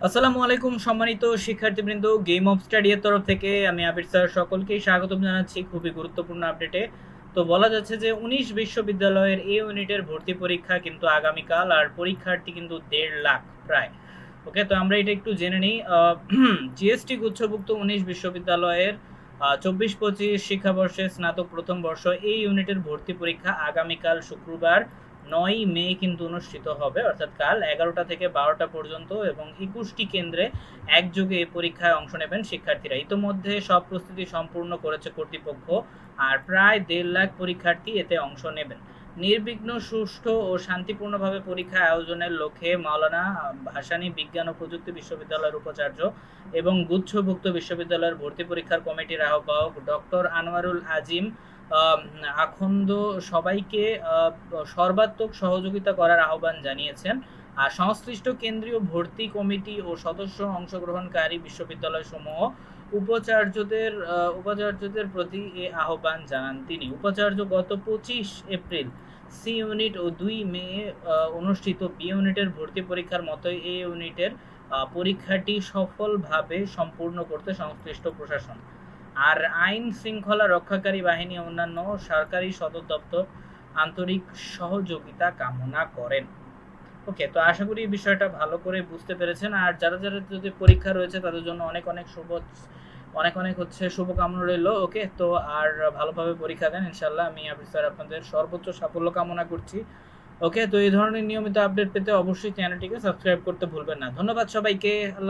আসসালামু আলাইকুম সম্মানিত শিক্ষার্থীবৃন্দ, গেম অফ স্টাডি এর তরফ থেকে আমি আবির স্যার সকলকেই স্বাগতম জানাচ্ছি খুবই গুরুত্বপূর্ণ আপডেটে। তো বলা যাচ্ছে যে 19 বিশ্ববিদ্যালয়ের এ ইউনিটের ভর্তি পরীক্ষা কিন্তু আগামীকাল, আর পরীক্ষার্থী কিন্তু 1.5 লাখ প্রায়। ওকে, তো আমরা এটা একটু জেনে নিই। জিএসটি গুচ্ছভুক্ত 19 বিশ্ববিদ্যালয়ের 24-25 শিক্ষাবর্ষে স্নাতক প্রথম বর্ষ এই ইউনিটের ভর্তি পরীক্ষা আগামীকাল শুক্রবার 9 মে কিন্তু অনুষ্ঠিত হবে, অর্থাৎ কাল 11টা থেকে 12টা পর্যন্ত, এবং 21টি কেন্দ্রে একযোগে এই পরীক্ষায় অংশ নেবেন শিক্ষার্থীরা। ইতোমধ্যে সব প্রস্তুতি সম্পূর্ণ করেছে কর্তৃপক্ষ, আর প্রায় 1.5 লাখ পরীক্ষার্থী এতে অংশ নেবেন। নির্বিঘ্ন, সুষ্ঠু ও শান্তিপূর্ণভাবে পরীক্ষা আয়োজনের লক্ষ্যে মাওলানা ভাসানী বিজ্ঞান ও প্রযুক্তি বিশ্ববিদ্যালয়ের উপাচার্য এবং গুচ্ছভুক্ত বিশ্ববিদ্যালয়ের ভর্তি পরীক্ষার কমিটির আহ্বায়ক ডক্টর আনোয়ারুল আজিম আখন্দ সবাইকে সর্বাত্মক সহযোগিতা করার আহ্বান জানিয়েছেন। আর সংশ্লিষ্ট কেন্দ্রীয় ভর্তি কমিটি ও সদস্য অংশগ্রহণকারী বিশ্ববিদ্যালয়সমূহ উপাচার্যদের প্রতি এ আহ্বান জানান তিনি। উপাচার্য গত 25 এপ্রিল সি ইউনিট ও 2 মে অনুষ্ঠিত বি ইউনিটের ভর্তি পরীক্ষার মতোই এ ইউনিটের পরীক্ষাটি সফলভাবে সম্পূর্ণ করতে সংশ্লিষ্ট প্রশাসন আর আইন শৃঙ্খলা রক্ষাকারী বাহিনী ও অন্যান্য সরকারি সদর দপ্তর আন্তরিক সহযোগিতা কামনা করেন। ওকে, তো আশা করি এই বিষয়টা ভালো করে বুঝতে পেরেছেন। আর যারা যারা যদি পরীক্ষা রয়েছে তাদের জন্য অনেক অনেক শুভকামনা রইল। ওকে, তো আর ভালোভাবে পরীক্ষা দেন ইনশাল্লাহ। আমি আবির স্যার আপনাদের সর্বোচ্চ সাফল্য কামনা করছি। ওকে, তো এই ধরনের নিয়মিত আপডেট পেতে অবশ্যই চ্যানেলটিকে সাবস্ক্রাইব করতে ভুলবেন না। ধন্যবাদ সবাইকে। আল্লাহ।